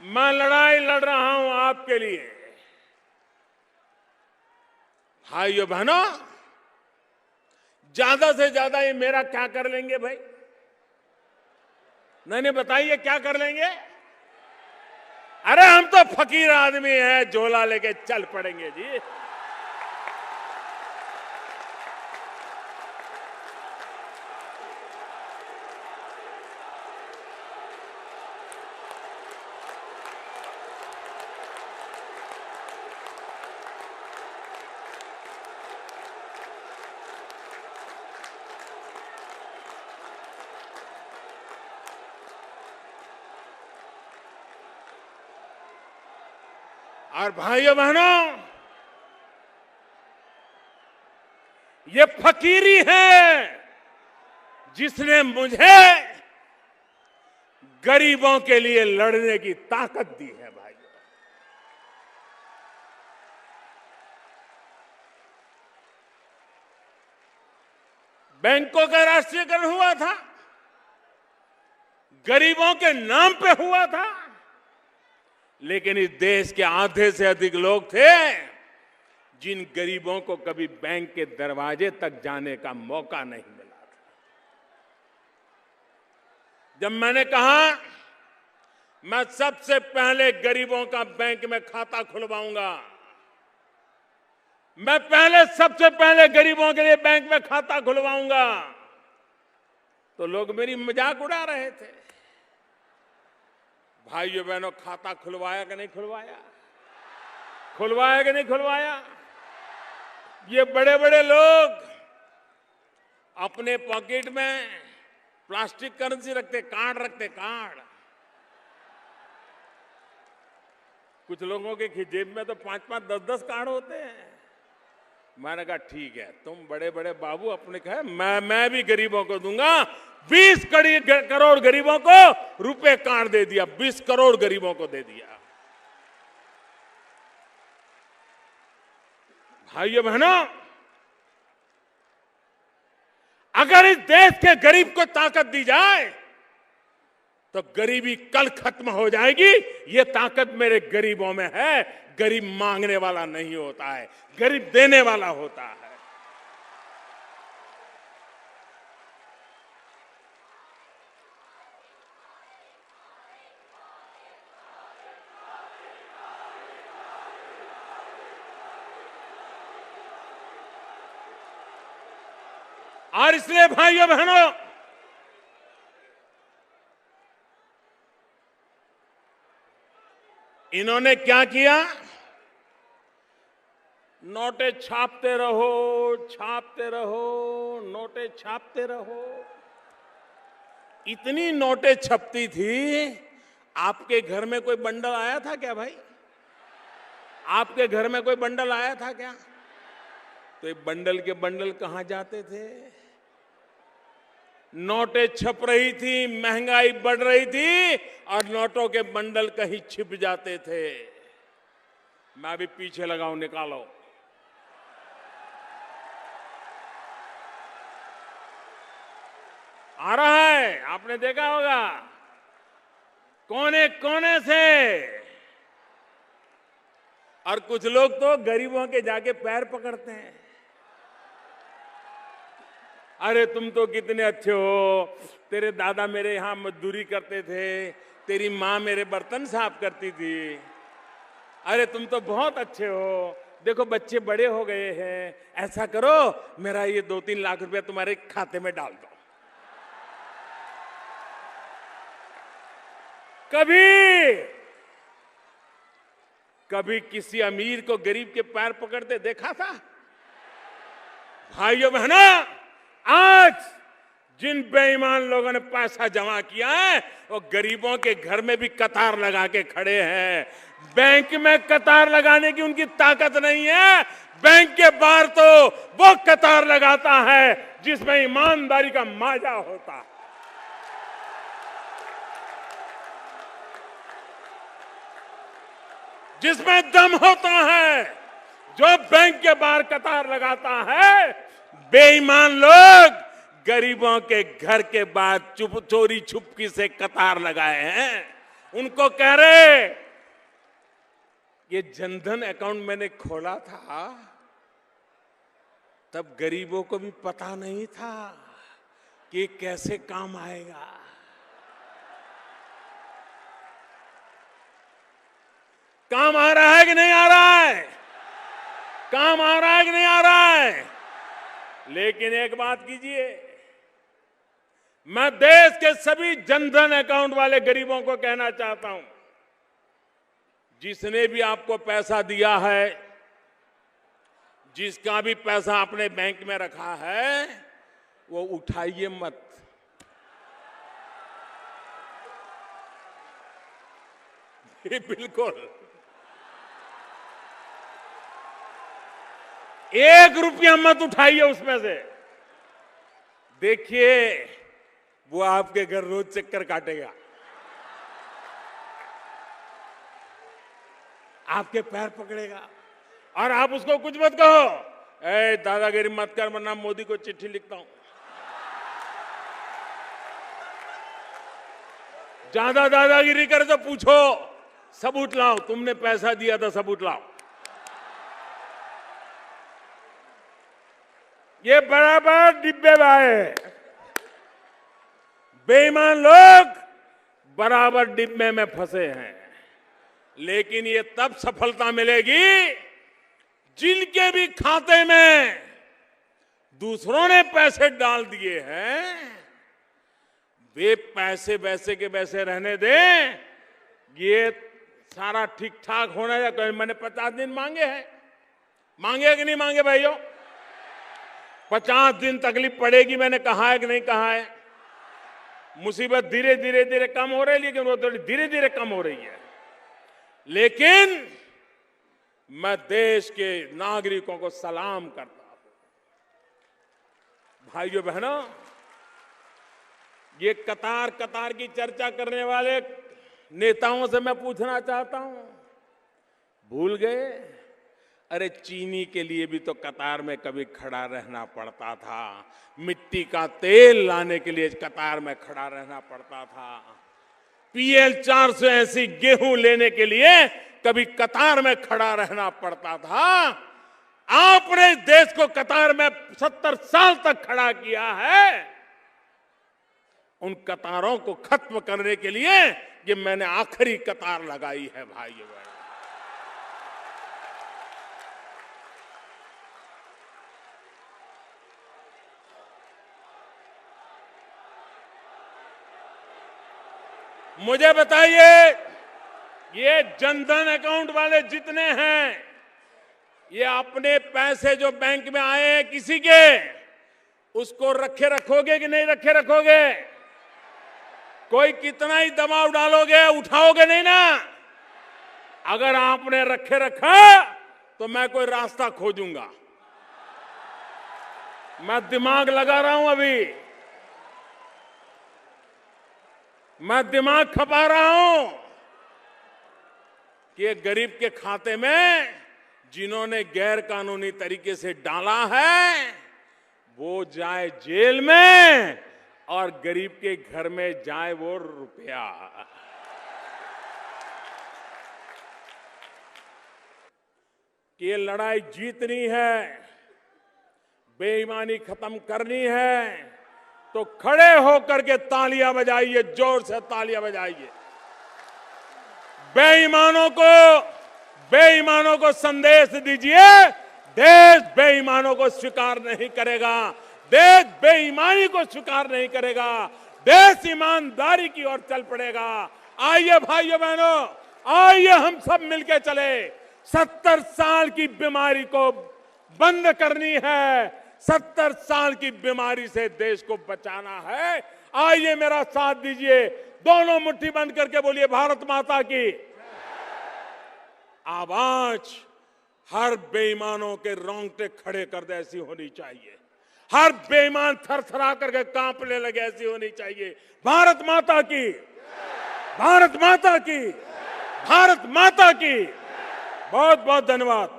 मैं लड़ाई लड़ रहा हूं आपके लिए। भाइयों बहनों, ज्यादा से ज्यादा ये मेरा क्या कर लेंगे भाई? नहीं बताइए क्या कर लेंगे? अरे हम तो फकीर आदमी हैं, झोला लेके चल पड़ेंगे जी। और भाइयों बहनों, ये फकीरी है जिसने मुझे गरीबों के लिए लड़ने की ताकत दी है। भाइयों, बैंकों का राष्ट्रीयकरण हुआ था, गरीबों के नाम पे हुआ था, लेकिन इस देश के आधे से अधिक लोग थे जिन गरीबों को कभी बैंक के दरवाजे तक जाने का मौका नहीं मिला था। जब मैंने कहा मैं सबसे पहले गरीबों का बैंक में खाता खुलवाऊंगा, मैं सबसे पहले गरीबों के लिए बैंक में खाता खुलवाऊंगा, तो लोग मेरी मजाक उड़ा रहे थे। भाइयों बहनों, खाता खुलवाया कि नहीं खुलवाया? खुलवाया कि नहीं खुलवाया? ये बड़े बड़े लोग अपने पॉकेट में प्लास्टिक करेंसी रखते, कार्ड रखते, कार्ड। कुछ लोगों के जेब में तो 5-5, 10-10 कार्ड होते हैं। मैंने कहा ठीक है, तुम बड़े बड़े बाबू अपने कहे, मैं भी गरीबों को दूंगा। 20 करोड़ गरीबों को रुपए कार्ड दे दिया, 20 करोड़ गरीबों को दे दिया। भाइयों बहनों, अगर इस देश के गरीब को ताकत दी जाए तो गरीबी कल खत्म हो जाएगी। ये ताकत मेरे गरीबों में है। गरीब मांगने वाला नहीं होता है, गरीब देने वाला होता है। और इसलिए भाइयों बहनों, इन्होंने क्या किया? नोटे छापते रहो, छापते रहो, नोटे छापते रहो। इतनी नोटें छपती थी, आपके घर में कोई बंडल आया था क्या भाई? आपके घर में कोई बंडल आया था क्या? तो ये बंडल के बंडल कहां जाते थे? नोटें छप रही थी, महंगाई बढ़ रही थी और नोटों के बंडल कहीं छिप जाते थे। मैं भी पीछे लगाऊं, निकालो। आ रहा है, आपने देखा होगा, कोने कोने से। और कुछ लोग तो गरीबों के जाके पैर पकड़ते हैं। अरे तुम तो कितने अच्छे हो, तेरे दादा मेरे यहां मजदूरी करते थे, तेरी मां मेरे बर्तन साफ करती थी। अरे तुम तो बहुत अच्छे हो, देखो बच्चे बड़े हो गए हैं, ऐसा करो मेरा ये 2-3 लाख रुपया तुम्हारे खाते में डाल दो। कभी किसी अमीर को गरीब के पैर पकड़ते देखा था? भाइयों बहनों, आज जिन बेईमान लोगों ने पैसा जमा किया है वो गरीबों के घर में भी कतार लगा के खड़े हैं। बैंक में कतार लगाने की उनकी ताकत नहीं है। बैंक के बाहर तो वो कतार लगाता है जिसमें ईमानदारी का माजा होता है। जिसमें दम होता है, जो बैंक के बाहर कतार लगाता है। बेईमान लोग गरीबों के घर के बाहर चोरी छुपकी से कतार लगाए हैं उनको कह रहे ये जनधन अकाउंट मैंने खोला था तब गरीबों को भी पता नहीं था कि कैसे काम आएगा। काम आ रहा है कि नहीं आ रहा है? काम आ रहा है कि नहीं आ रहा है? लेकिन एक बात कीजिए, मैं देश के सभी जनधन अकाउंट वाले गरीबों को कहना चाहता हूं, जिसने भी आपको पैसा दिया है, जिसका भी पैसा अपने बैंक में रखा है, वो उठाइए मत। बिल्कुल 1 रुपया मत उठाइए उसमें से। देखिए वो आपके घर रोज चक्कर काटेगा, आपके पैर पकड़ेगा और आप उसको कुछ मत कहो, ए दादागिरी मत कर वरना मोदी को चिट्ठी लिखता हूं। ज्यादा दादागिरी करे तो पूछो, सबूत लाओ, तुमने पैसा दिया था सबूत लाओ। ये बराबर डिब्बे आए, बेईमान लोग बराबर डिब्बे में फंसे हैं। लेकिन ये तब सफलता मिलेगी जिनके भी खाते में दूसरों ने पैसे डाल दिए हैं, वे पैसे वैसे के वैसे रहने दें। ये सारा ठीक ठाक होना चाहिए। मैंने 50 दिन मांगे हैं, मांगे कि नहीं मांगे भाइयों? 50 दिन तकलीफ पड़ेगी, मैंने कहा है कि नहीं कहा है? मुसीबत धीरे धीरे धीरे कम हो रही है, लेकिन वो धीरे धीरे कम हो रही है। लेकिन मैं देश के नागरिकों को सलाम करता हूं। भाइयों बहनों, ये कतार कतार की चर्चा करने वाले नेताओं से मैं पूछना चाहता हूं, भूल गए? अरे चीनी के लिए भी तो कतार में कभी खड़ा रहना पड़ता था, मिट्टी का तेल लाने के लिए कतार में खड़ा रहना पड़ता था, PL 480 गेहूं लेने के लिए कभी कतार में खड़ा रहना पड़ता था। आपने देश को कतार में 70 साल तक खड़ा किया है। उन कतारों को खत्म करने के लिए ये मैंने आखिरी कतार लगाई है भाइयों बहनों। मुझे बताइए, ये जनधन अकाउंट वाले जितने हैं, ये अपने पैसे जो बैंक में आए हैं किसी के, उसको रखे रखोगे कि नहीं रखे रखोगे? कोई कितना ही दबाव डालोगे, उठाओगे नहीं ना। अगर आपने रखे रखा तो मैं कोई रास्ता खोजूंगा। मैं दिमाग लगा रहा हूं, अभी मैं दिमाग खपा रहा हूं कि ये गरीब के खाते में जिन्होंने गैर कानूनी तरीके से डाला है वो जाए जेल में और गरीब के घर में जाए वो रुपया। कि ये लड़ाई जीतनी है, बेईमानी खत्म करनी है, तो खड़े होकर के तालियां बजाइए, जोर से तालियां बजाइए। बेईमानों को संदेश दीजिए, देश बेईमानों को स्वीकार नहीं करेगा, देश बेईमानी को स्वीकार नहीं करेगा, देश ईमानदारी की ओर चल पड़ेगा। आइए भाइयों बहनों, आइए हम सब मिलकर चले। 70 साल की बीमारी को बंद करनी है, 70 साल की बीमारी से देश को बचाना है। आइए मेरा साथ दीजिए, दोनों मुट्ठी बंद करके बोलिए भारत माता की। आवाज हर बेईमानों के रोंगटे खड़े कर दे ऐसी होनी चाहिए, हर बेईमान थरथरा करके कांपने लगे ऐसी होनी चाहिए। भारत माता की, भारत माता की, भारत माता की। बहुत बहुत धन्यवाद।